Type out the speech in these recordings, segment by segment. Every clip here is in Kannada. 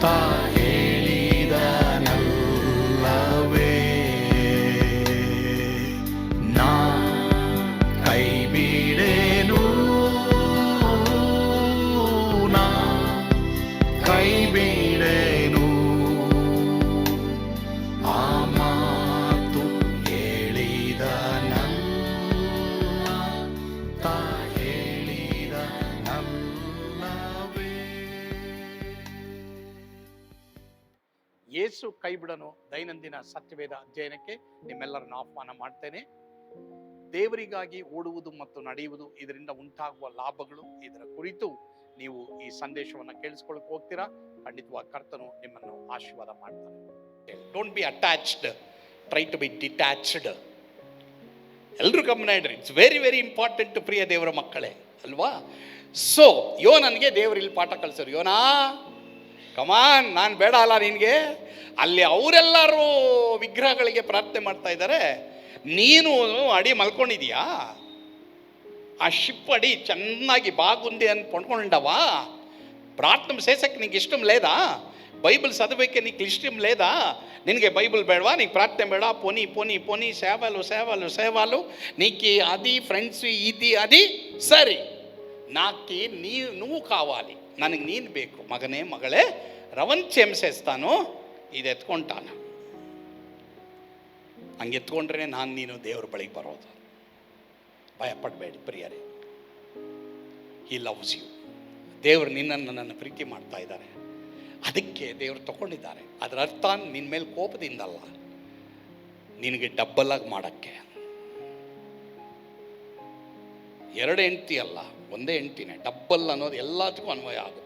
ತಾ ಹೇಳಿದನಲ್ಲವೇ, ನಾ ಕೈ ಬಿಡೇನು, ನಾ ಕೈ ಬಿಡೇನು. ಆ ಮಾತು ಹೇಳಿದನಲ್ಲ, ತಾ ಹೇಳಿದನಲ್ಲವೇ. ಯೇಸು ಕೈ ಬಿಡನು ದೈನಂದಿನ ಸತ್ಯವೇದ ಅಧ್ಯಯನಕ್ಕೆ ನಿಮ್ಮೆಲ್ಲರನ್ನು ಆಹ್ವಾನ ಮಾಡ್ತೇನೆ. ದೇವರಿಗಾಗಿ ಓಡುವುದು ಮತ್ತು ನಡೆಯುವುದು, ಇದರಿಂದ ಉಂಟಾಗುವ ಲಾಭಗಳು, ಇದರ ಕುರಿತು ನೀವು ಈ ಸಂದೇಶವನ್ನು ಕೇಳಿಸ್ಕೊಳ್ಳಕ್ಕೆ ಹೋಗ್ತೀರಾ. ಖಂಡಿತವಾಗಿ ಕರ್ತನು ನಿಮ್ಮನ್ನು ಆಶೀರ್ವಾದ ಮಾಡ್ತಾನೆ. Don't be attached, try to be detached. ಎಲ್ಲರೂ ಗಮನ ಇಡ್ರಿ, ಇಟ್ಸ್ ವೆರಿ ವೆರಿ ಇಂಪಾರ್ಟೆಂಟ್ ಪ್ರಿಯ ದೇವರ ಮಕ್ಕಳೇ ಅಲ್ವಾ. ಸೊ ಯೋನನ್ಗೆ ದೇವರು ಇಲ್ಲಿ ಪಾಠ ಕಲಿಸೋರು. ಯೋನಾ ಕಮಾನ್, ನಾನು ಬೇಡ ಅಲ್ಲ ನಿನಗೆ. ಅಲ್ಲಿ ಅವರೆಲ್ಲರೂ ವಿಗ್ರಹಗಳಿಗೆ ಪ್ರಾರ್ಥನೆ ಮಾಡ್ತಾ ಇದ್ದಾರೆ, ನೀನು ಅಡಿ ಮಲ್ಕೊಂಡಿದೀಯಾ? ಆ ಶಿಪ್ ಅಡಿ ಚೆನ್ನಾಗಿ బాగుంది అని పడుకుంటావా? ప్రార్థన చేసಕ್ಕೆ నీకు ఇష్టం లేదా? బైబిల్ చదివేకే నీకు ఇష్టం లేదా? నినಗೆ బైబిల్ ಬೇಡವಾ? నీకు ప్రార్థన ಬೇಡ? పోనీ పోనీ పోనీ సేవలు సేవలు సేవలు, నీకు అది ఫ్రెండ్స్ ఇది అది సರಿ, నాకు నువ్వు కావాలి, ನನಗೆ ನೀನು ಬೇಕು. ಮಗನೇ ಮಗಳೇ, ರವನ್ ಕ್ಷಮಿಸೇಸ್ತಾನು, ಇದು ಎತ್ಕೊಂತಾನು. ಹಂಗೆ ಎತ್ಕೊಂಡ್ರೆ ನಾನು ನೀನು ದೇವ್ರ ಬಳಿಗೆ ಬರೋದು. ಭಯಪಡಬೇಡಿ ಪ್ರಿಯರೇ, ಹಿ ಲವ್ಸ್ ಯು. ದೇವರು ನಿನ್ನನ್ನು ನನ್ನ ಪ್ರೀತಿ ಮಾಡ್ತಾ ಇದ್ದಾರೆ, ಅದಕ್ಕೆ ದೇವರು ತಗೊಂಡಿದ್ದಾರೆ. ಅದರ ಅರ್ಥ ನಿನ್ನ ಮೇಲೆ ಕೋಪದಿಂದಲ್ಲ, ನಿನಗೆ ಡಬ್ಬಲಾಗಿ ಮಾಡೋಕ್ಕೆ. ಎರಡು ಹೆಂಡತಿ ಅಲ್ಲ, ಒಂದೇ ಹೆಂಡತಿನೇ. ಡಬ್ಬಲ್ ಅನ್ನೋದು ಎಲ್ಲದಕ್ಕೂ ಅನ್ವಯ ಆಗುತ್ತೆ.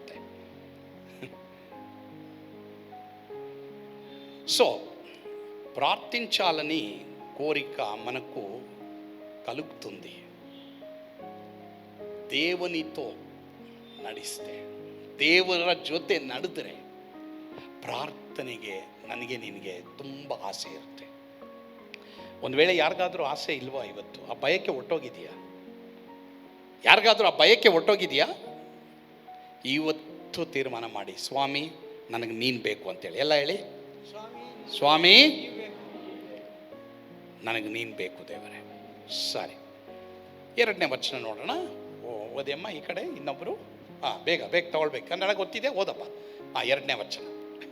సో ప్రార్థించాలని కోరిక మనకు కలుగుతుంది దేవునితో ನಡಿಸ್ತೆ, ದೇವರ ಜೊತೆ ನಡೆದರೆ ಪ್ರಾರ್ಥನೆಗೆ ನನಗೆ ನಿನಗೆ ತುಂಬ ಆಸೆ ಇರುತ್ತೆ. ಒಂದು ವೇಳೆ ಯಾರಿಗಾದ್ರೂ ಆಸೆ ಇಲ್ವಾ ಇವತ್ತು? ಆ ಬಯಕೆ ಒಟ್ಟೋಗಿದೆಯಾ? ಯಾರಿಗಾದ್ರೂ ಆ ಬಯಕೆ ಒಟ್ಟೋಗಿದೆಯಾ? ಇವತ್ತು ತೀರ್ಮಾನ ಮಾಡಿ, ಸ್ವಾಮಿ ನನಗೆ ನೀನು ಬೇಕು ಅಂತೇಳಿ. ಎಲ್ಲ ಹೇಳಿ, ಸ್ವಾಮಿ ನನಗೆ ನೀನು ಬೇಕು ದೇವರೇ. ಸರಿ, ಎರಡನೇ ವಚನ ನೋಡೋಣ. ಓದಮ್ಮ ಈ ಕಡೆ, ಇನ್ನೊಬ್ಬರು. ಬೇಗ ಬೇಗ ತಗೊಳ್ಬೇಕು, ಕನ್ನಡ ಗೊತ್ತಿದೆ, ಓದಪ್ಪ. ಎರಡನೇ ವಚನ.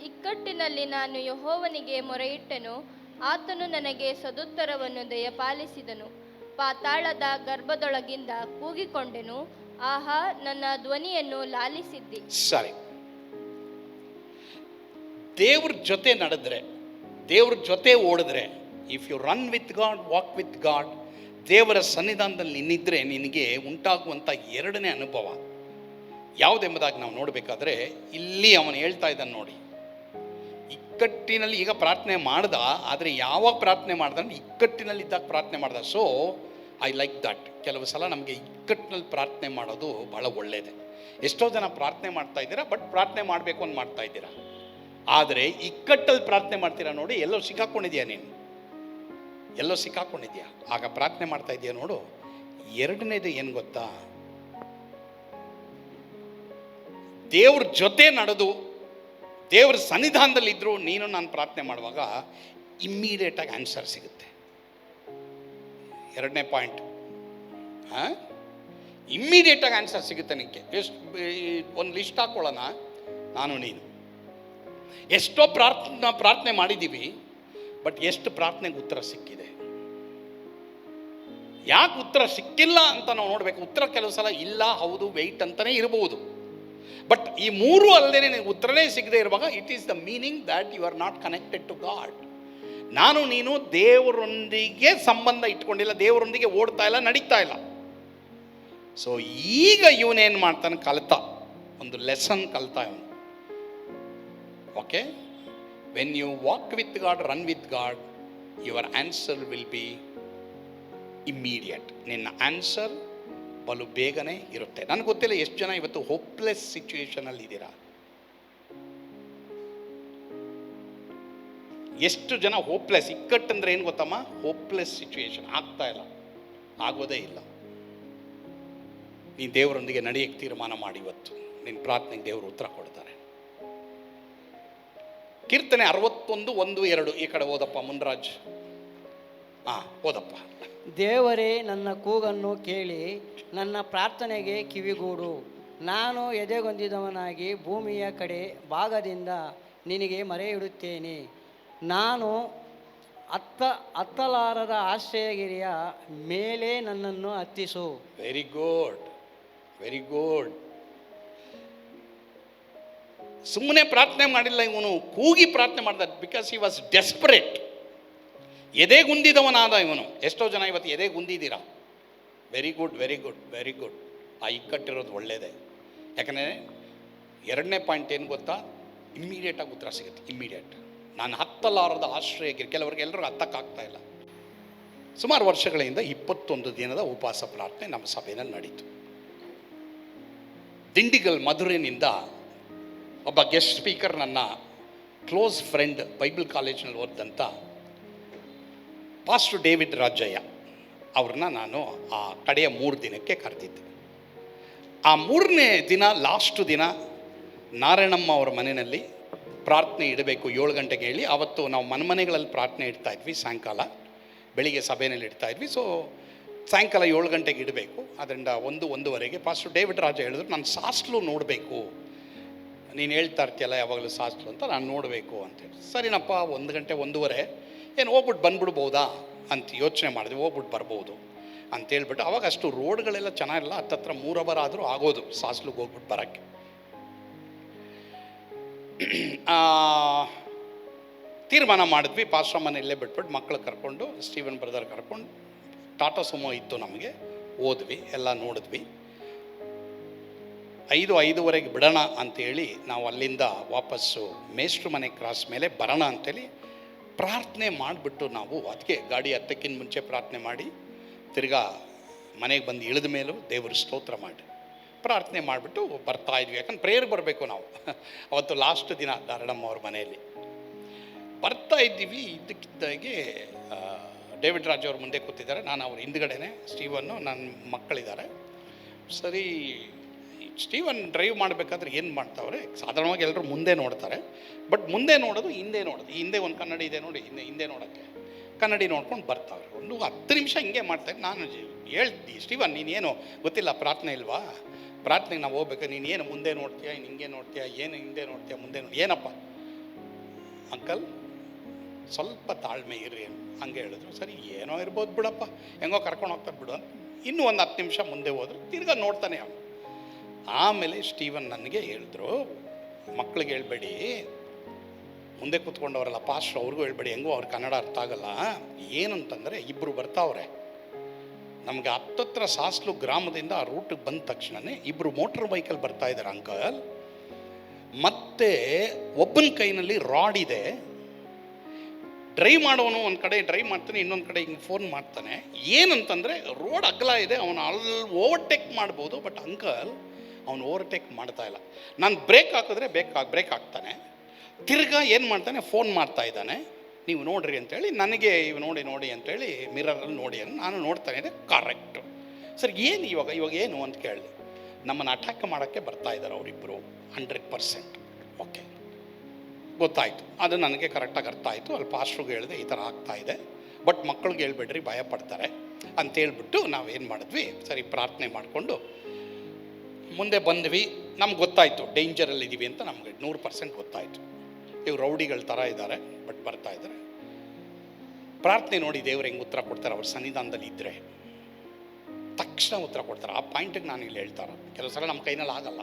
ಇಕ್ಕಟ್ಟಿನಲ್ಲಿ ನಾನು ಯೆಹೋವನಿಗೆ ಮೊರೆಯಿಟ್ಟೆನು, ಆತನು ನನಗೆ ಸದುತ್ತರವನ್ನು ದಯಪಾಲಿಸಿದನು. ಪಾತಾಳದ ಗರ್ಭದೊಳಗಿಂದ ಕೂಗಿಕೊಂಡೆನು, ಆಹಾ ನನ್ನ ಧ್ವನಿಯನ್ನು ಲಾಲಿಸಿದ್ದಿ. ಸರಿ, ದೇವ್ರ ಜೊತೆ ನಡೆದ್ರೆ, ದೇವ್ರ ಜೊತೆ ಓಡಿದ್ರೆ, if you run with God, walk with God, ದೇವರ ಸನ್ನಿಧಾನದಲ್ಲಿ ನಿನ್ನಿದ್ರೆ ನಿನಗೆ ಉಂಟಾಗುವಂಥ ಎರಡನೇ ಅನುಭವ ಯಾವುದೆಂಬುದಾಗಿ ನಾವು ನೋಡಬೇಕಾದ್ರೆ, ಇಲ್ಲಿ ಅವನು ಹೇಳ್ತಾ ಇದ್ದಾನೆ ನೋಡಿ. ಇಕ್ಕಟ್ಟಿನಲ್ಲಿ ಈಗ ಪ್ರಾರ್ಥನೆ ಮಾಡ್ದ, ಆದರೆ ಯಾವಾಗ ಪ್ರಾರ್ಥನೆ ಮಾಡ್ದ ಅಂದ್ರೆ ಇಕ್ಕಟ್ಟಿನಲ್ಲಿದ್ದಾಗ ಪ್ರಾರ್ಥನೆ ಮಾಡ್ದ. So I like that. ಕೆಲವು ಸಲ ನಮಗೆ ಇಕ್ಕಟ್ಟಿನಲ್ಲಿ ಪ್ರಾರ್ಥನೆ ಮಾಡೋದು ಬಹಳ ಒಳ್ಳೆಯದೇ. ಎಷ್ಟೋ ಜನ ಪ್ರಾರ್ಥನೆ ಮಾಡ್ತಾ ಇದ್ದೀರಾ, ಬಟ್ ಪ್ರಾರ್ಥನೆ ಮಾಡಬೇಕು ಅಂತ ಮಾಡ್ತಾ ಇದ್ದೀರಾ, ಆದರೆ ಇಕ್ಕಟ್ಟಲ್ಲಿ ಪ್ರಾರ್ಥನೆ ಮಾಡ್ತೀರಾ ನೋಡಿ, ಎಲ್ಲೋ ಸಿಕ್ಕಾಕೊಂಡಿದ್ಯಾ ನೀನು, ಎಲ್ಲೋ ಸಿಕ್ಕಾಕೊಂಡಿದ್ಯಾ. ಆಗ ಪ್ರಾರ್ಥನೆ ಮಾಡ್ತಾ ಇದೆಯಾ ನೋಡು. ಎರಡನೇದು ಏನು ಗೊತ್ತಾ? ದೇವ್ರ ಜೊತೆ ನಡೆದು ದೇವ್ರ ಸನ್ನಿಧಾನದಲ್ಲಿದ್ದರೂ ನೀನು ನಾನು ಪ್ರಾರ್ಥನೆ ಮಾಡುವಾಗ ಇಮ್ಮಿಡಿಯೇಟಾಗಿ ಆನ್ಸರ್ ಸಿಗುತ್ತೆ. ಎರಡನೇ ಪಾಯಿಂಟ್, ಇಮ್ಮಿಡಿಯೇಟಾಗಿ ಆನ್ಸರ್ ಸಿಗುತ್ತೆ ನಿನಗೆ. ಒಂದು ಲಿಸ್ಟ್ ಹಾಕೊಳ್ಳೋಣ, ನಾನು ನೀನು ಎಷ್ಟೋ ಪ್ರಾರ್ಥನೆ ಮಾಡಿದ್ದೀವಿ, ಬಟ್ ಎಷ್ಟು ಪ್ರಾರ್ಥನೆಗೆ ಉತ್ತರ ಸಿಕ್ಕಿದೆ? ಯಾಕೆ ಉತ್ತರ ಸಿಕ್ಕಿಲ್ಲ ಅಂತ ನಾವು ನೋಡಬೇಕು. ಉತ್ತರ ಕೆಲವು ಸಲ ಇಲ್ಲ, ಹೌದು, ವೆಯ್ಟ್ ಅಂತಲೇ ಇರಬಹುದು. ಬಟ್ ಈ ಮೂರು ಅಲ್ಲದೆ ನಿನಗೆ ಉತ್ತರನೇ ಸಿಗದೆ ಇರುವಾಗ it is the meaning that you are not connected to God. ನಾನು ನೀನು ದೇವರೊಂದಿಗೆ ಸಂಬಂಧ ಇಟ್ಕೊಂಡಿಲ್ಲ, ದೇವರೊಂದಿಗೆ ಓಡ್ತಾ ಇಲ್ಲ, ನಡೀತಾ ಇಲ್ಲ. ಸೊ ಈಗ ಇವನೇನು ಮಾಡ್ತಾನೆ, ಕಲಿತ ಒಂದು ಲೆಸನ್ ಕಲಿತಾ ಇವನು. Okay, when you walk with God, run with God, your answer will be immediate. ನಿನ್ನ ಆನ್ಸರ್ ಬಲು ಬೇಗನೆ ಇರುತ್ತೆ. ನನಗೆ ಗೊತ್ತಿಲ್ಲ ಎಷ್ಟು ಜನ ಇವತ್ತು ಹೋಪ್ಲೆಸ್ ಸಿಚುವೇಶನಲ್ಲಿ ಇದ್ದೀರಾ. ಎಷ್ಟು ಜನ ಹೋಪ್ಲೆಸ್. ಇಕ್ಕಟ್ಟಂದ್ರೆ ಏನು ಗೊತ್ತಮ್ಮ? Hopeless situation. ಆಗ್ತಾ ಇಲ್ಲ, ಆಗೋದೇ ಇಲ್ಲ. ನೀನು ದೇವರೊಂದಿಗೆ ನಡೆಯಕ್ಕೆ ತೀರ್ಮಾನ ಮಾಡಿ ಇವತ್ತು ನಿನ್ನ ಪ್ರಾರ್ಥನೆಗೆ ದೇವರು ಉತ್ತರ ಕೊಡ್ತಾರೆ. ಕೀರ್ತನೆ 61:1-2 ಈ ಕಡೆ ಓದಪ್ಪ ಮುನ್ರಾಜ್. ಓದಪ್ಪ. ದೇವರೇ, ನನ್ನ ಕೂಗನ್ನು ಕೇಳಿ ನನ್ನ ಪ್ರಾರ್ಥನೆಗೆ ಕಿವಿಗೂಡು. ನಾನು ಎದೆಗೊಂದಿದವನಾಗಿ ಭೂಮಿಯ ಕಡೆ ಭಾಗದಿಂದ ನಿನಗೆ ಮೊರೆ ಇಡುತ್ತೇನೆ. ನಾನು ಹತ್ತಲಾರದ ಆಶ್ರಯಗಿರಿಯ ಮೇಲೆ ನನ್ನನ್ನು ಹತ್ತಿಸು. Very good, very good. ಸುಮ್ಮನೆ ಪ್ರಾರ್ಥನೆ ಮಾಡಿಲ್ಲ ಇವನು, ಕೂಗಿ ಪ್ರಾರ್ಥನೆ ಮಾಡ್ದ. Because he was desperate. ಎದೆಗುಂದಿದವನಾದ ಇವನು. ಎಷ್ಟೋ ಜನ ಇವತ್ತು ಎದೆಗುಂದಿದ್ದೀರಾ? Very good, very good, very good. ಆ ಇಕ್ಕಟ್ಟಿರೋದು ಒಳ್ಳೆಯದೇ. ಯಾಕಂದರೆ ಎರಡನೇ ಪಾಯಿಂಟ್ ಏನು ಗೊತ್ತಾ? ಇಮ್ಮಿಡಿಯೇಟಾಗಿ ಉತ್ತರ ಸಿಗುತ್ತೆ. ಇಮ್ಮಿಡಿಯೇಟ್. ನಾನು ಹತ್ತಲಾರದ ಆಶ್ರಯಗಿರಿ. ಕೆಲವರಿಗೆ ಎಲ್ಲರಿಗೂ ಹತ್ತಕ್ಕಾಗ್ತಾ ಇಲ್ಲ. ಸುಮಾರು ವರ್ಷಗಳಿಂದ 21 ದಿನದ ಉಪವಾಸ ಪ್ರಾರ್ಥನೆ ನಮ್ಮ ಸಭೆಯಲ್ಲಿ ನಡೀತು. ದಿಂಡಿಗಲ್ ಮಧುರಿನಿಂದ ಒಬ್ಬ ಗೆಸ್ಟ್ ಸ್ಪೀಕರ್, ನನ್ನ ಕ್ಲೋಸ್ ಫ್ರೆಂಡ್, ಬೈಬಲ್ ಕಾಲೇಜಿನಲ್ಲಿ ಓದಿದಂಥ ಪಾಸ್ಟರ್ ಡೇವಿಡ್ ರಾಜಯ್ಯ ಅವ್ರನ್ನ ನಾನು ಆ ಕಡೆಯ 3 ದಿನಕ್ಕೆ ಕರೆದಿದ್ದೆ. ಆ 3ನೇ ದಿನ, ಲಾಸ್ಟ್ ದಿನ, ನಾರಾಯಣಮ್ಮ ಅವರ ಮನೆಯಲ್ಲಿ ಪ್ರಾರ್ಥನೆ ಇಡಬೇಕು 7 ಗಂಟೆಗೆ ಹೇಳಿ. ಆವತ್ತು ನಾವು ಮನೆಗಳಲ್ಲಿ ಪ್ರಾರ್ಥನೆ ಇಡ್ತಾಯಿದ್ವಿ. ಸಾಯಂಕಾಲ, ಬೆಳಿಗ್ಗೆ ಸಭೆಯಲ್ಲಿ ಇಡ್ತಾಯಿದ್ವಿ. ಸೊ ಸಾಯಂಕಾಲ 7 ಗಂಟೆಗೆ ಇಡಬೇಕು. ಅದರಿಂದ 1-1:30ಗೆ ಪಾಸ್ಟರ್ ಡೇವಿಡ್ ರಾಜ ಹೇಳಿದ್ರು, ನಾನು ಸಾಸ್ಲು ನೋಡಬೇಕು, ನೀನು ಹೇಳ್ತಾ ಇರ್ತೀಯಲ್ಲ ಯಾವಾಗಲೂ ಸಾಸ್ಲು ಅಂತ, ನಾನು ನೋಡಬೇಕು ಅಂತೇಳಿ. ಸರಿನಪ್ಪ, 1 ಗಂಟೆ 1:30 ಏನು ಹೋಗ್ಬಿಟ್ಟು ಬಂದ್ಬಿಡ್ಬೋದಾ ಅಂತ ಯೋಚನೆ ಮಾಡಿದ್ವಿ. ಹೋಗ್ಬಿಟ್ಟು ಬರ್ಬೋದು ಅಂತೇಳ್ಬಿಟ್ಟು. ಅವಾಗ ಅಷ್ಟು ರೋಡ್ಗಳೆಲ್ಲ ಚೆನ್ನಾಗಿಲ್ಲ, ಹತ್ತತ್ರ 3 ಅವರ್ ಆದರೂ ಆಗೋದು ಸಾಸ್ಲಿಗೆ ಹೋಗ್ಬಿಟ್ಟು ಬರೋಕ್ಕೆ. ತೀರ್ಮಾನ ಮಾಡಿದ್ವಿ. ಪಾಸ್ಟರ್ ಮನೆಯಲ್ಲೇ ಬಿಟ್ಬಿಟ್ಟು ಮಕ್ಕಳು ಕರ್ಕೊಂಡು, ಸ್ಟೀವನ್ ಬ್ರದರ್ ಕರ್ಕೊಂಡು, ಟಾಟಾ ಸುಮೋ ಇತ್ತು ನಮಗೆ, ಹೋದ್ವಿ, ಎಲ್ಲ ನೋಡಿದ್ವಿ. 5-5:30 ಬಿಡೋಣ ಅಂಥೇಳಿ ನಾವು ಅಲ್ಲಿಂದ ವಾಪಸ್ಸು ಮೇಷ್ಟ್ರ ಮನೆ ಕ್ರಾಸ್ ಮೇಲೆ ಬರೋಣ ಅಂಥೇಳಿ ಪ್ರಾರ್ಥನೆ ಮಾಡಿಬಿಟ್ಟು, ನಾವು ಅದಕ್ಕೆ ಗಾಡಿ ಹತ್ತಕ್ಕಿಂತ ಮುಂಚೆ ಪ್ರಾರ್ಥನೆ ಮಾಡಿ, ತಿರ್ಗಾ ಮನೆಗೆ ಬಂದು ಇಳಿದ ಮೇಲೂ ದೇವ್ರ ಸ್ತೋತ್ರ ಮಾಡಿ ಪ್ರಾರ್ಥನೆ ಮಾಡಿಬಿಟ್ಟು ಬರ್ತಾಯಿದ್ವಿ. ಯಾಕಂದ್ರೆ ಪ್ರೇಯರ್ಗೆ ಬರಬೇಕು ನಾವು. ಅವತ್ತು ಲಾಸ್ಟ್ ದಿನ ಧಾರಣಮ್ಮ ಅವ್ರ ಮನೆಯಲ್ಲಿ ಬರ್ತಾ ಇದ್ದೀವಿ. ಇದ್ದಕ್ಕಿದ್ದಾಗೆ ಡೇವಿಡ್ ರಾಜ್ ಅವ್ರ ಮುಂದೆ ಕೂತಿದ್ದಾರೆ, ನಾನು ಅವ್ರ ಹಿಂದ್ಗಡೆನೆ, ಸ್ಟೀವನ್ನು, ನನ್ನ ಮಕ್ಕಳಿದ್ದಾರೆ. ಸರಿ, ಸ್ಟೀವನ್ ಡ್ರೈವ್ ಮಾಡಬೇಕಾದ್ರೆ ಏನು ಮಾಡ್ತಾವ್ರೆ, ಸಾಧಾರಣವಾಗಿ ಎಲ್ಲರೂ ಮುಂದೆ ನೋಡ್ತಾರೆ, ಬಟ್ ಮುಂದೆ ನೋಡೋದು ಹಿಂದೆ ನೋಡೋದು. ಹಿಂದೆ ಒಂದು ಕನ್ನಡಿ ಇದೆ ನೋಡಿ, ಹಿಂದೆ ನೋಡೋಕ್ಕೆ ಕನ್ನಡಿ ನೋಡ್ಕೊಂಡು ಬರ್ತಾವ್ರೆ. ಒಂದು 10 ನಿಮಿಷ ಹಿಂಗೆ ಮಾಡ್ತಾರೆ. ನಾನು ಹೇಳ್ತೀನಿ, ಸ್ಟೀವನ್ ನೀನೇನು ಗೊತ್ತಿಲ್ಲ, ಪ್ರಾರ್ಥನೆ ಇಲ್ವಾ? ಪ್ರಾರ್ಥನೆಗೆ ನಾವು ಹೋಗ್ಬೇಕು, ನೀನು ಏನು ಮುಂದೆ ನೋಡ್ತೀಯಾ, ಹಿಂಗೆ ನೋಡ್ತೀಯಾ, ಏನು ಹಿಂದೆ ನೋಡ್ತೀಯಾ, ಮುಂದೆ ನೋಡಿ, ಏನಪ್ಪ ಅಂಕಲ್ ಸ್ವಲ್ಪ ತಾಳ್ಮೆ ಇರ್ರಿ ಹಂಗೆ ಹೇಳಿದ್ರು. ಸರಿ, ಏನೋ ಇರ್ಬೋದು ಬಿಡಪ್ಪ, ಹೆಂಗೋ ಕರ್ಕೊಂಡು ಹೋಗ್ತಾರೆ ಬಿಡು ಅಂತ. ಇನ್ನೂ ಒಂದು 10 ನಿಮಿಷ ಮುಂದೆ ಹೋದ್ರು, ತಿರ್ಗಾ ನೋಡ್ತಾನೆ ಅವನು. ಆಮೇಲೆ ಸ್ಟೀವನ್ ನನಗೆ ಹೇಳಿದ್ರು, ಮಕ್ಕಳಿಗೆ ಹೇಳ್ಬೇಡಿ, ಮುಂದೆ ಕೂತ್ಕೊಂಡವರಲ್ಲ ಪಾಸ್ಟ್ರು, ಅವ್ರಿಗೂ ಹೇಳ್ಬೇಡಿ, ಹೆಂಗೋ ಅವ್ರ ಕನ್ನಡ ಅರ್ಥ ಆಗಲ್ಲ. ಏನಂತಂದರೆ, ಇಬ್ಬರು ಬರ್ತಾವ್ರೆ ನಮಗೆ ಹತ್ತತ್ರ ಸಾಸ್ಲು ಗ್ರಾಮದಿಂದ ಆ ರೂಟಿಗೆ ಬಂದ ತಕ್ಷಣವೇ ಇಬ್ಬರು ಮೋಟ್ರ್ ಬೈಕಲ್ಲಿ ಬರ್ತಾ ಇದ್ದಾರೆ ಅಂಕಲ್. ಮತ್ತೆ ಒಬ್ಬನ ಕೈನಲ್ಲಿ ರಾಡ್ ಇದೆ. ಡ್ರೈವ್ ಮಾಡೋನು ಒಂದು ಕಡೆ ಡ್ರೈವ್ ಮಾಡ್ತಾನೆ, ಇನ್ನೊಂದು ಕಡೆ ಹಿಂಗೆ ಫೋನ್ ಮಾಡ್ತಾನೆ. ಏನಂತಂದರೆ, ರೋಡ್ ಅಗಲ ಇದೆ, ಅವನು ಅಲ್ಲಿ ಓವರ್ಟೇಕ್ ಮಾಡ್ಬೋದು, ಬಟ್ ಅಂಕಲ್ ಅವನು ಓವರ್ಟೇಕ್ ಮಾಡ್ತಾ ಇಲ್ಲ. ನಾನು ಬ್ರೇಕ್ ಹಾಕಿದ್ರೆ ಬ್ರೇಕ್ ಹಾಕ್ತಾನೆ, ತಿರ್ಗಾ ಏನು ಮಾಡ್ತಾನೆ, ಫೋನ್ ಮಾಡ್ತಾ ಇದ್ದಾನೆ, ನೀವು ನೋಡ್ರಿ ಅಂತೇಳಿ ನನಗೆ, ಇವು ನೋಡಿ ಅಂತೇಳಿ ಮಿರರಲ್ಲಿ ನೋಡಿ ಅಂತ ನಾನು ನೋಡ್ತಾನೆ ಇದೆ. ಕರೆಕ್ಟು. ಸರ್ ಏನು ಇವಾಗ ಏನು ಅಂತ ಕೇಳಿದೆ. ನಮ್ಮನ್ನು ಅಟ್ಯಾಕ್ ಮಾಡೋಕ್ಕೆ ಬರ್ತಾ ಇದ್ದಾರೆ ಅವರಿಬ್ಬರು 100%. ಓಕೆ, ಗೊತ್ತಾಯಿತು. ಅದು ನನಗೆ ಕರೆಕ್ಟಾಗಿ ಅರ್ಥ ಆಯಿತು. ಅಲ್ಲಿ ಪಾಸ್ಟ್ರಿಗೆ ಹೇಳಿದೆ, ಈ ಥರ ಆಗ್ತಾಯಿದೆ, ಬಟ್ ಮಕ್ಕಳಿಗೆ ಹೇಳ್ಬೇಡ್ರಿ, ಭಯ ಪಡ್ತಾರೆ ಅಂತೇಳ್ಬಿಟ್ಟು ನಾವೇನು ಮಾಡಿದ್ವಿ, ಸರಿ ಪ್ರಾರ್ಥನೆ ಮಾಡಿಕೊಂಡು ಮುಂದೆ ಬಂದ್ವಿ. ನಮ್ಗೆ ಗೊತ್ತಾಯಿತು ಡೇಂಜರಲ್ಲಿದ್ದೀವಿ ಅಂತ, ನಮಗೆ 100% ಗೊತ್ತಾಯಿತು. ಇವ್ರು ರೌಡಿಗಳ ಥರ ಇದ್ದಾರೆ, ಬಟ್ ಬರ್ತಾ ಇದ್ದಾರೆ. ಪ್ರಾರ್ಥನೆ ನೋಡಿ ದೇವ್ರು ಹೆಂಗೆ ಉತ್ತರ ಕೊಡ್ತಾರೆ, ಅವ್ರ ಸನ್ನಿಧಾನದಲ್ಲಿ ಇದ್ದರೆ ತಕ್ಷಣ ಉತ್ತರ ಕೊಡ್ತಾರೆ. ಆ ಪಾಯಿಂಟಿಗೆ ನಾನು ಇಲ್ಲಿ ಹೇಳ್ತಾರೆ, ಕೆಲವು ಸಲ ನಮ್ಮ ಕೈನಲ್ಲಿ ಆಗಲ್ಲ.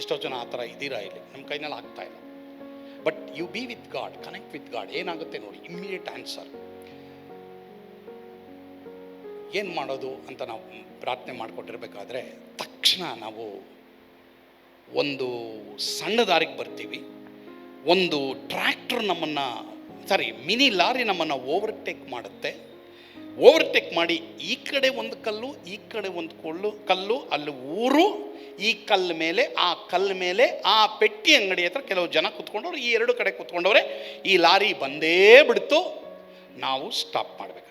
ಎಷ್ಟೋ ಜನ ಆ ಥರ ಇದ್ದೀರಾ ಇಲ್ಲಿ, ನಮ್ಮ ಕೈನಲ್ಲಿ ಆಗ್ತಾ ಇಲ್ಲ. But you be with God, connect with God, ಏನಾಗುತ್ತೆ ನೋಡಿ, ಇಮ್ಮಿಡಿಯೇಟ್ ಆನ್ಸರ್. ಏನು ಮಾಡೋದು ಅಂತ ನಾವು ಪ್ರಾರ್ಥನೆ ಮಾಡಿಕೊಟ್ಟಿರ್ಬೇಕಾದ್ರೆ ತಕ್ಷಣ ನಾವು ಒಂದು ಸಣ್ಣ ದಾರಿಗೆ ಬರ್ತೀವಿ. ಒಂದು ಟ್ರ್ಯಾಕ್ಟರ್ ನಮ್ಮನ್ನು, ಮಿನಿ ಲಾರಿ ನಮ್ಮನ್ನು ಓವರ್ಟೇಕ್ ಮಾಡುತ್ತೆ. ಓವರ್ಟೇಕ್ ಮಾಡಿ ಈ ಕಡೆ ಒಂದು ಕಲ್ಲು, ಈ ಕಡೆ ಒಂದು ಕಲ್ಲು, ಅಲ್ಲಿ ಊರು, ಈ ಕಲ್ಲು ಮೇಲೆ ಆ ಪೆಟ್ಟಿ ಅಂಗಡಿ ಹತ್ರ ಕೆಲವು ಜನ ಕೂತ್ಕೊಂಡವ್ರು, ಈ 2 ಕಡೆ ಕೂತ್ಕೊಂಡವ್ರೆ. ಈ ಲಾರಿ ಬಂದೇ ಬಿಡ್ತು. ನಾವು ಸ್ಟಾಪ್ ಮಾಡಬೇಕಾಗುತ್ತೆ.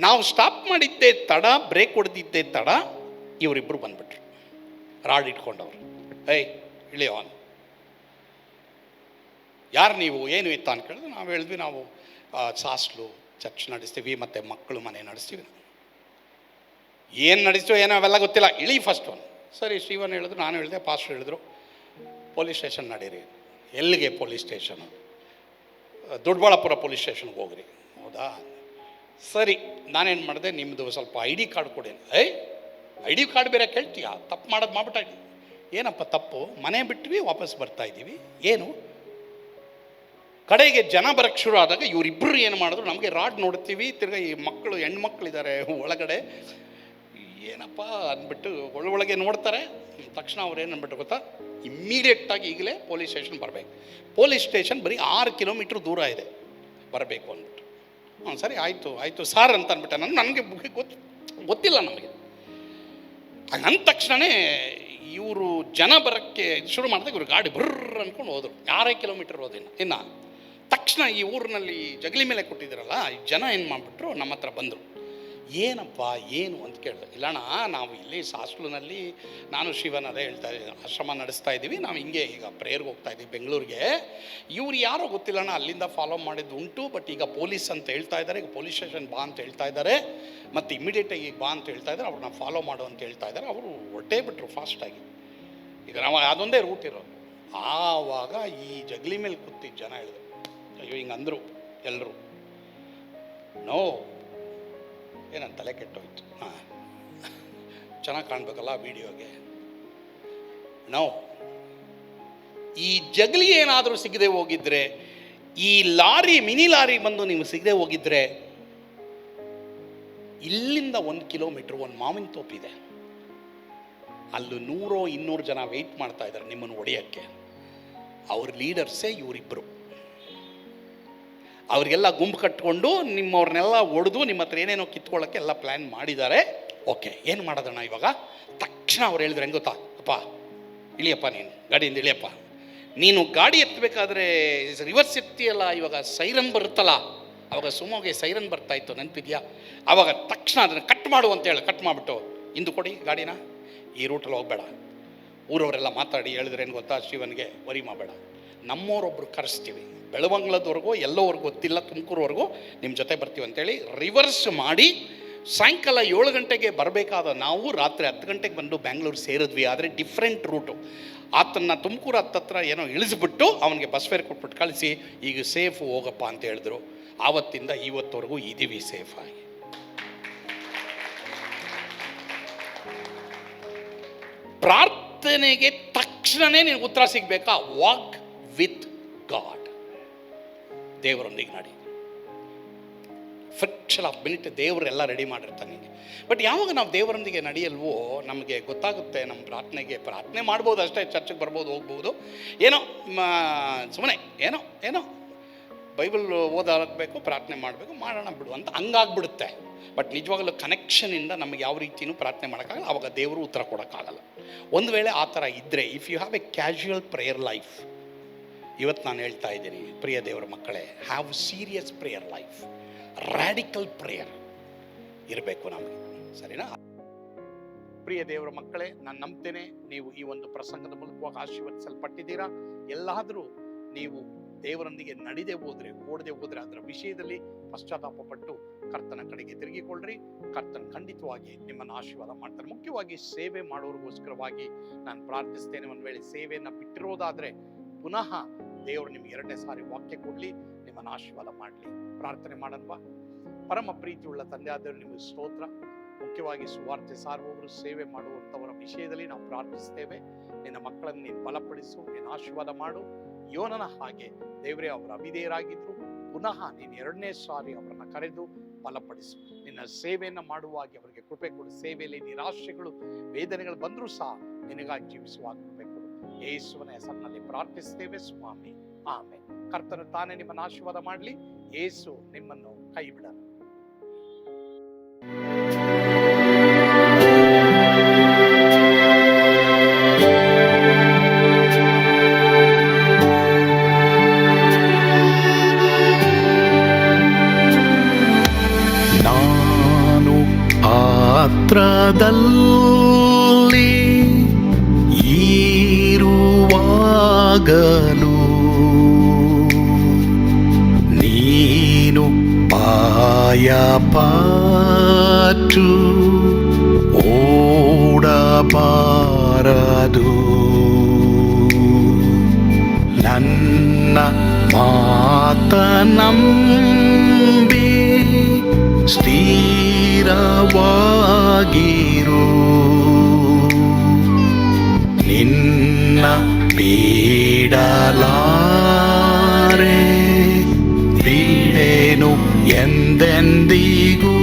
ನಾವು ಸ್ಟಾಪ್ ಮಾಡಿದ್ದೇ ತಡ, ಬ್ರೇಕ್ ಹೊಡೆದಿದ್ದೇ ತಡ, ಇವರಿಬ್ಬರು ಬಂದ್ಬಿಟ್ರು ರಾಡ್ ಇಟ್ಕೊಂಡವ್ರು. ಇಳಿಯೋನ್ ಯಾರು ನೀವು, ಏನು ಇತ್ತ ಅಂತ ಕೇಳಿದ್ರೆ ನಾವು ಹೇಳಿದ್ವಿ, ನಾವು ಸಾಸ್ಲು ಚರ್ಚ್ ನಡೆಸ್ತೀವಿ ಮತ್ತು ಮಕ್ಕಳು ಮನೆ ನಡೆಸ್ತೀವಿ. ಏನು ನಡೆಸ್ತೀವೋ ಏನೋ ಅವೆಲ್ಲ ಗೊತ್ತಿಲ್ಲ, ಇಳಿ ಫಸ್ಟ್ ಒನ್. ಸರಿ, ಶ್ರೀವನ್ ಹೇಳಿದ್ರು, ನಾನು ಹೇಳಿದೆ, ಪಾಸ್ಟರ್ ಹೇಳಿದ್ರು, ಪೊಲೀಸ್ ಸ್ಟೇಷನ್ ನಡೀರಿ. ಎಲ್ಲಿಗೆ ಪೊಲೀಸ್ ಸ್ಟೇಷನು? ದೊಡ್ಡಬಳ್ಳಾಪುರ ಪೊಲೀಸ್ ಸ್ಟೇಷನ್ಗೆ ಹೋಗ್ರಿ. ಹೌದಾ, ಸರಿ. ನಾನೇನು ಮಾಡಿದೆ, ನಿಮ್ಮದು ಸ್ವಲ್ಪ ID ಕಾರ್ಡ್ ಕೊಡಿ. ID ಕಾರ್ಡ್ ಬೇರೆ ಕೇಳ್ತೀಯಾ? ತಪ್ಪು ಮಾಡೋದು ಮಾಡ್ಬಿಟ್ಟ. ಏನಪ್ಪ ತಪ್ಪು? ಮನೆ ಬಿಟ್ವಿ, ವಾಪಸ್ ಬರ್ತಾ ಇದ್ದೀವಿ. ಏನು? ಕಡೆಗೆ ಜನ ಬರೋಕ್ಕೆ ಶುರು ಆದಾಗ ಇವರಿಬ್ಬರು ಏನು ಮಾಡಿದ್ರು, ನಮಗೆ ರಾಡ್ ನೋಡ್ತೀವಿ, ತಿರ್ಗಿ ಈ ಮಕ್ಕಳು ಹೆಣ್ಮಕ್ಳಿದ್ದಾರೆ ಒಳಗಡೆ, ಏನಪ್ಪ ಅಂದ್ಬಿಟ್ಟು ಒಳಗೆ ನೋಡ್ತಾರೆ. ತಕ್ಷಣ ಅವ್ರು ಏನು ಅಂದ್ಬಿಟ್ಟು ಗೊತ್ತಾ, ಇಮ್ಮಿಡಿಯೇಟಾಗಿ ಈಗಲೇ ಪೊಲೀಸ್ ಸ್ಟೇಷನ್ ಬರಬೇಕು. ಪೊಲೀಸ್ ಸ್ಟೇಷನ್ ಬರೀ 6 ಕಿಲೋಮೀಟ್ರ್ ದೂರ ಇದೆ, ಬರಬೇಕು ಅಂದ್ಬಿಟ್ಟು. ಸರಿ, ಆಯಿತು ಸಾರ್ ಅಂತ ಅಂದ್ಬಿಟ್ಟೆ. ನನಗೆ ಗೊತ್ತಿಲ್ಲ ನಮಗೆ. ಅಂದ ತಕ್ಷಣವೇ ಇವರು ಜನ ಬರೋಕ್ಕೆ ಶುರು ಮಾಡಿದಾಗ ಇವರು ಗಾಡಿ ಬರ್ರ ಅಂದ್ಕೊಂಡು ಹೋದರು. 6 ಕಿಲೋಮೀಟ್ರ್ ಹೋದಿಲ್ಲ ಇನ್ನು. ತಕ್ಷಣ ಈ ಊರಿನಲ್ಲಿ ಜಗಲಿ ಮೇಲೆ ಕೊಟ್ಟಿದ್ದೀರಲ್ಲ, ಈ ಜನ ಏನು ಮಾಡಿಬಿಟ್ರು, ನಮ್ಮ ಹತ್ರ ಬಂದರು. ಏನಪ್ಪ ಏನು ಅಂತ ಕೇಳಿದೆ. ಇಲ್ಲಣ್ಣ, ನಾವು ಇಲ್ಲಿ ಸಾಸ್ಲುನಲ್ಲಿ ನಾನು ಶಿವನ್ ಅದೇ ಹೇಳ್ತಾ ಇದ್ದೀವಿ, ಆಶ್ರಮ ನಡೆಸ್ತಾ ಇದ್ದೀವಿ, ನಾವು ಹಿಂಗೆ ಈಗ ಪ್ರೇಯರ್ಗೆ ಹೋಗ್ತಾ ಇದ್ದೀವಿ ಬೆಂಗಳೂರಿಗೆ. ಇವ್ರು ಯಾರೋ ಗೊತ್ತಿಲ್ಲಣ್ಣ, ಅಲ್ಲಿಂದ ಫಾಲೋ ಮಾಡಿದ್ದು ಉಂಟು, ಬಟ್ ಈಗ ಪೊಲೀಸ್ ಅಂತ ಹೇಳ್ತಾ ಇದ್ದಾರೆ, ಈಗ ಪೊಲೀಸ್ ಸ್ಟೇಷನ್ ಬಾ ಅಂತ ಹೇಳ್ತಾ ಇದ್ದಾರೆ, ಮತ್ತು ಇಮಿಡಿಯೇಟಾಗಿ ಬಾ ಅಂತ ಹೇಳ್ತಾ ಇದ್ದಾರೆ, ಅವ್ರನ್ನ ಫಾಲೋ ಮಾಡು ಅಂತ ಹೇಳ್ತಾ ಇದ್ದಾರೆ. ಅವರು ಹೊಟ್ಟೆ ಬಿಟ್ಟರು ಫಾಸ್ಟಾಗಿ. ಈಗ ನಾವು ಅದೊಂದೇ ರೂಟ್ ಇರೋದು. ಆವಾಗ ಈ ಜಗಲಿ ಮೇಲೆ ಕೂತಿದ್ದ ಜನ ಹೇಳಿದ್ರು, ಅಯ್ಯೋ ಹಿಂಗೆ ಅಂದರು ಎಲ್ಲರೂ. ನೋ, ಏನಂತ ತಲೆ ಕೆಟ್ಟೋಯ್ತು. ಚೆನ್ನಾಗಿ ಕಾಣಬೇಕಲ್ಲ ವಿಡಿಯೋಗೆ. ನಾವು ಈ ಜಗಲಿ ಏನಾದರೂ ಸಿಗದೆ ಹೋಗಿದ್ರೆ, ಈ ಲಾರಿ ಮಿನಿ ಲಾರಿ ಬಂದು ನೀವು ಸಿಗದೆ ಹೋಗಿದ್ರೆ, ಇಲ್ಲಿಂದ 1 ಕಿಲೋಮೀಟ್ರ್ ಒಂದು ಮಾವಿನ ತೋಪಿದೆ, ಅಲ್ಲಿ 100-200 ಜನ ವೆಯ್ಟ್ ಮಾಡ್ತಾ ಇದ್ದಾರೆ ನಿಮ್ಮನ್ನು ಹೊಡೆಯೋಕ್ಕೆ. ಅವ್ರ ಲೀಡರ್ಸೇ ಇವರಿಬ್ಬರು. ಅವರಿಗೆಲ್ಲ ಗುಂಪು ಕಟ್ಕೊಂಡು ನಿಮ್ಮವ್ರನ್ನೆಲ್ಲ ಹೊಡೆದು ನಿಮ್ಮ ಹತ್ರ ಏನೇನೋ ಕಿತ್ಕೊಳ್ಳೋಕ್ಕೆ ಎಲ್ಲ ಪ್ಲ್ಯಾನ್ ಮಾಡಿದ್ದಾರೆ. ಓಕೆ, ಏನು ಮಾಡೋದಣ್ಣ ಇವಾಗ? ತಕ್ಷಣ ಅವ್ರು ಹೇಳಿದ್ರೆ ಹೆಂಗೆ ಗೊತ್ತಾ, ಅಪ್ಪ ಇಳಿಯಪ್ಪ, ನೀನು ಗಾಡಿಯಿಂದ ಇಳಿಯಪ್ಪ. ನೀನು ಗಾಡಿ ಎತ್ತಬೇಕಾದ್ರೆ ರಿವರ್ಸ್ ಎತ್ತಿಯಲ್ಲ, ಇವಾಗ ಸೈರನ್ ಬರುತ್ತಲ್ಲ, ಅವಾಗ ಸುಮೋಗೆ ಸೈರನ್ ಬರ್ತಾಯಿತ್ತು, ನೆನಪಿದೆಯಾ? ಆವಾಗ ತಕ್ಷಣ ಅದನ್ನು ಕಟ್ ಮಾಡು ಅಂತೇಳಿ ಕಟ್ ಮಾಡಿಬಿಟ್ಟು, ಇಂದು ಕೊಡಿ ಗಾಡಿನ, ಈ ರೂಟಲ್ಲಿ ಹೋಗಬೇಡ. ಊರವರೆಲ್ಲ ಮಾತಾಡಿ ಹೇಳಿದ್ರೆ ಏನು ಗೊತ್ತಾ, ಶಿವನಿಗೆ ವರಿ ಮಾಡಬೇಡ, ನಮ್ಮವರೊಬ್ಬರು ಕರೆಸ್ತೀವಿ, ಬೆಳವಂಗ್ಲದವರೆಗೂ ಎಲ್ಲೋವರೆಗೂ ಗೊತ್ತಿಲ್ಲ, ತುಮಕೂರುವರೆಗೂ ನಿಮ್ಮ ಜೊತೆ ಬರ್ತೀವಿ ಅಂತೇಳಿ ರಿವರ್ಸ್ ಮಾಡಿ ಸಾಯಂಕಾಲ 7 ಗಂಟೆಗೆ ಬರಬೇಕಾದ ನಾವು ರಾತ್ರಿ 10 ಗಂಟೆಗೆ ಬಂದು ಬ್ಯಾಂಗ್ಳೂರು ಸೇರಿದ್ವಿ. ಆದರೆ ಡಿಫ್ರೆಂಟ್ ರೂಟು. ಆತನ್ನ ತುಮಕೂರು ಹತ್ತತ್ರ ಏನೋ ಇಳಿಸ್ಬಿಟ್ಟು ಅವನಿಗೆ ಬಸ್ ಫೇರ್ ಕೊಟ್ಬಿಟ್ಟು ಕಳಿಸಿ, ಈಗ ಸೇಫ್ ಹೋಗಪ್ಪ ಅಂತ ಹೇಳಿದ್ರು. ಆವತ್ತಿಂದ ಇವತ್ತವರೆಗೂ ಇದ್ದೀವಿ ಸೇಫಾಗಿ. ಪ್ರಾರ್ಥನೆಗೆ ತಕ್ಷಣವೇ ನಿನಗೆ ಉತ್ತರ ಸಿಗಬೇಕಾ? Walk with god. ದೇವರೊಂದಿಗೆ ನಡಿ. ಫ್ರಿಕ್ಷನ್ ಆಫ್ ಮಿನಿಟ್ ದೇವರೆಲ್ಲ ರೆಡಿ ಮಾಡಿರ್ತಾನೆ ನಿಮಗೆ. ಬಟ್ ಯಾವಾಗ ನಾವು ದೇವರೊಂದಿಗೆ ನಡೆಯಲ್ವೋ ನಮಗೆ ಗೊತ್ತಾಗುತ್ತೆ. ನಮ್ಮ ಪ್ರಾರ್ಥನೆ ಮಾಡ್ಬೋದು ಅಷ್ಟೇ, ಚರ್ಚಿಗೆ ಬರ್ಬೋದು, ಹೋಗ್ಬೋದು, ಏನೋ ಸುಮ್ಮನೆ ಏನೋ ಬೈಬಲ್ ಓದಾಗಬೇಕು, ಪ್ರಾರ್ಥನೆ ಮಾಡಬೇಕು, ಮಾಡೋಣ ಬಿಡು ಅಂತ ಹಂಗಾಗ್ಬಿಡುತ್ತೆ. ಬಟ್ ನಿಜವಾಗಲೂ ಕನೆಕ್ಷನಿಂದ ನಮಗೆ ಯಾವ ರೀತಿಯೂ ಪ್ರಾರ್ಥನೆ ಮಾಡೋಕ್ಕಾಗಲ್ಲ. ಆವಾಗ ದೇವರು ಉತ್ತರ ಕೊಡೋಕ್ಕಾಗಲ್ಲ. ಒಂದು ವೇಳೆ ಆ ಥರ ಇದ್ದರೆ, if you have a casual prayer life, ಇವತ್ತು ನಾನು ಹೇಳ್ತಾ ಇದ್ದೀನಿ ಪ್ರಿಯ ದೇವರ ಮಕ್ಕಳೇ, have serious prayer life, radical prayer ಇರಬೇಕು ನಮಗೆ. ಸರಿನಾ? ಪ್ರಿಯ ದೇವರ ಮಕ್ಕಳೇ, ನಾನು ನಂಬ್ತೇನೆ ನೀವು ಈ ಒಂದು ಪ್ರಸಂಗದ ಮೂಲಕವಾಗಿ ಆಶೀರ್ವದಿಸಲ್ಪಟ್ಟಿದ್ದೀರಾ. ಎಲ್ಲಾದರೂ ನೀವು ದೇವರೊಂದಿಗೆ ಓಡದೆ ಹೋದ್ರೆ ಅದರ ವಿಷಯದಲ್ಲಿ ಪಶ್ಚಾತ್ತಾಪ ಪಟ್ಟು ಕರ್ತನ ಕಡೆಗೆ ತಿರುಗಿಕೊಳ್ಳ್ರಿ. ಕರ್ತನ ಖಂಡಿತವಾಗಿ ನಿಮ್ಮನ್ನು ಆಶೀರ್ವಾದ ಮಾಡ್ತಾರೆ. ಮುಖ್ಯವಾಗಿ ಸೇವೆ ಮಾಡೋರಿಗೋಸ್ಕರವಾಗಿ ನಾನು ಪ್ರಾರ್ಥಿಸ್ತೇನೆ. ಒಂದು ವೇಳೆ ಸೇವೆಯನ್ನು ಬಿಟ್ಟಿರೋದಾದ್ರೆ ಪುನಃ ದೇವರು ನಿಮ್ಗೆ 2ನೇ ಸಾರಿ ವಾಕ್ಯ ಕೊಡ್ಲಿ, ನಿಮ್ಮನ್ನು ಆಶೀರ್ವಾದ ಮಾಡಲಿ. ಪ್ರಾರ್ಥನೆ ಮಾಡಲ್ವಾ? ಪರಮ ಪ್ರೀತಿಯುಳ್ಳ ತಂದೆ ಆದರೂ ನಿಮಗೆ ಸ್ತೋತ್ರ. ಮುಖ್ಯವಾಗಿ ಸುವಾರ್ತೆ ಸಾರುವವರು, ಸೇವೆ ಮಾಡುವಂಥವರ ವಿಷಯದಲ್ಲಿ ನಾವು ಪ್ರಾರ್ಥಿಸ್ತೇವೆ. ನಿನ್ನ ಮಕ್ಕಳನ್ನು ನೀನು ಬಲಪಡಿಸು, ನೀನು ಆಶೀರ್ವಾದ ಮಾಡು. ಯೋನನ ಹಾಗೆ ದೇವರೇ, ಅವರು ಅವಿಧೇಯರಾಗಿದ್ರು, ಪುನಃ ನೀನು 2ನೇ ಸಾರಿ ಅವರನ್ನ ಕರೆದು ಬಲಪಡಿಸು. ನಿನ್ನ ಸೇವೆಯನ್ನು ಮಾಡುವಾಗಿ ಅವರಿಗೆ ಕೃಪೆ ಕೊಡು. ಸೇವೆಯಲ್ಲಿ ನಿರಾಶೆಗಳು, ವೇದನೆಗಳು ಬಂದರೂ ಸಹ ನಿನಗಾಗಿ ಜೀವಿಸುವಾಗ ಕೃಪೆ ಕೊಡು. ಯೇಸುವಿನ ಹೆಸರಿನಲ್ಲಿ ಪ್ರಾರ್ಥಿಸ್ತೇವೆ ಸ್ವಾಮಿ, ಆಮೆನ್. ಕರ್ತನು ತಾನೇ ನಿಮ್ಮನ್ನು ಆಶೀರ್ವಾದ ಮಾಡಲಿ. ಯೇಸು ನಿಮ್ಮನ್ನು ಕೈ ಬಿಡಲ್ಲ. ಪಾತ್ರದಲ್ಲಿ ಇರುವಾಗಲೂ ಭಯಪಟ್ಟು ಓಡಬಾರದು. ನನ್ನ ಮಾತನಂಬಿ ಸ್ಥಿರವಾಗಿರು. ನಿನ್ನ ಬಿಡಲಾರೆ, ಬಿಡೆನು ಎಂದೆಂದಿಗೂ.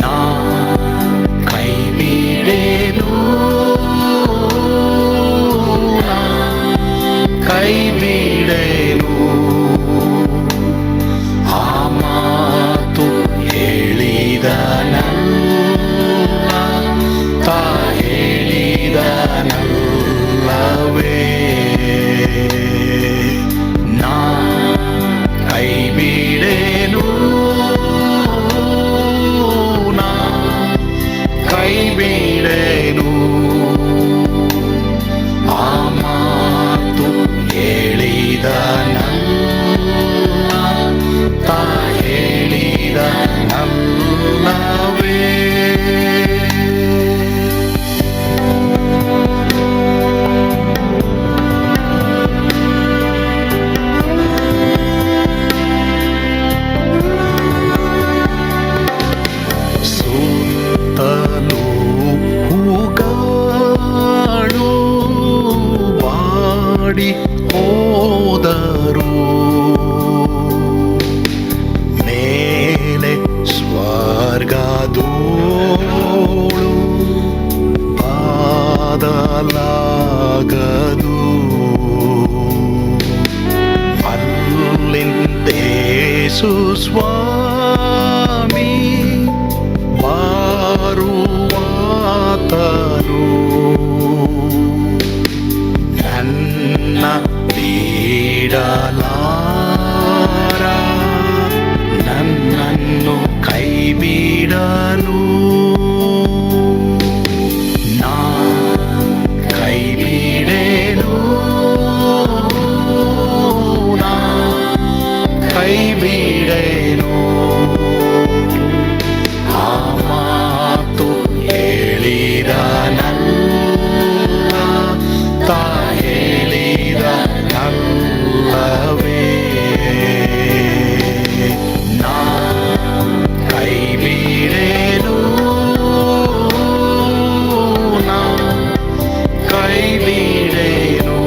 ನಾ ಕೈ ಬಿಡೆನು, ನಾ ಕೈ ಬಿಡೆನು. ಆ ಮಾತು ಹೇಳಿದನಲ್ಲ, ತಾ ಹೇಳಿದನಲ್ಲವೇ. ನಾ ಕೈ ಬಿಡೆನು, ಕೈ ಬಿಡೆನು. ಆ ಮಾತು ಹೇಳಿದನಲ್ಲ, ತಾ ಹೇಳಿದನಲ್ಲವೇ. ಸುತ್ತಲೂ ಹೂಗಳು ಬಾಡಿ ಹೋದರು, ಮೇಲೆ ಸ್ವರ್ಗದೋಳು ಬಾದಲಾಗದು. ಅಲ್ಲಿಂದೇಸು ಸ್ವಾಮಿ ಬಾರುವಾತನು. ನನ್ನ ಬಿಡಲಾರ, ನನ್ನನ್ನು ಕೈ ಬಿಡನು. ನಾ ಕೈ ಬಿಡೆನು, ನಾ ಕೈ ಬಿಡೆನು. ಆ ಮಾತು ಹೇಳಿದನಲ್ಲ, ತಾ ಹೇಳಿದನಲ್ಲವೇ. ನಾ ಕೈ ಬಿಡೆನು, ನಾ ಕೈ ಬಿಡೆನು.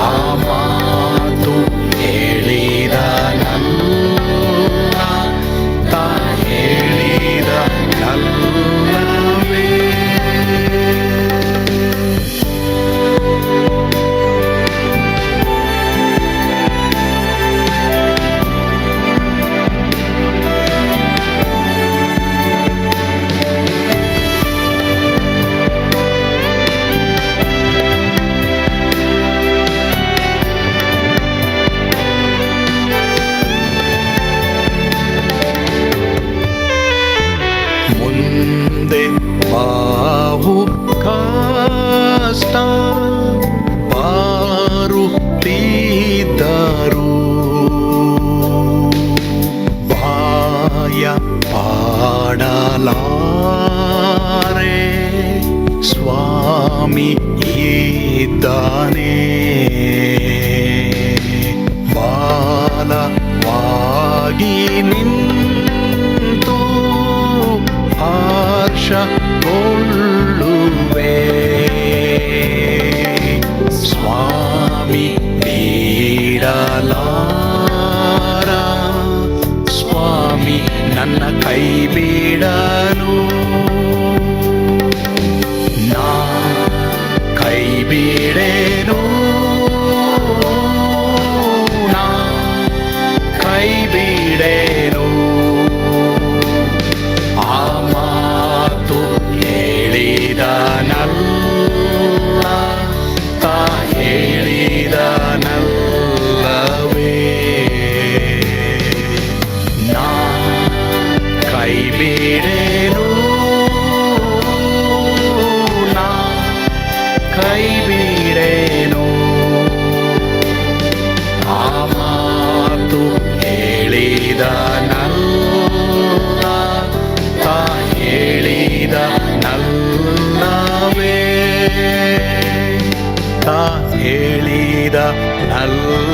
ಆ ಮಾತು ಹೇಳಿದನಲ್ಲ, ತಾ ಹೇಳಿದನಲ್ಲವೇ. ಮುಂದೆ ಬಾಹು ಕಷ್ಟ ಬಾರುತ್ತಿದ್ದರು, ಭಯ ಪಾಡಲಾರೆ, ಸ್ವಾಮಿ ಇದ್ದಾನೆ. ಬಾಲವಾಗಿ ನಿಂತು ಹರ್ಷಗೊಳ್ಳುವೆ. ಸ್ವಾಮಿ ಬಿಡಲಾರ, ಸ್ವಾಮಿ ನನ್ನ ಕೈ ಬಿಡನು. ನಾ ಕೈ ಬಿಡೆನು, ನಾ ಕೈ ಬಿಡೆನು. ಆ ಮಾತು ಹೇಳಿದನಲ್ಲ, ತಾ ಹೇಳಿ ಅಲ್ಲ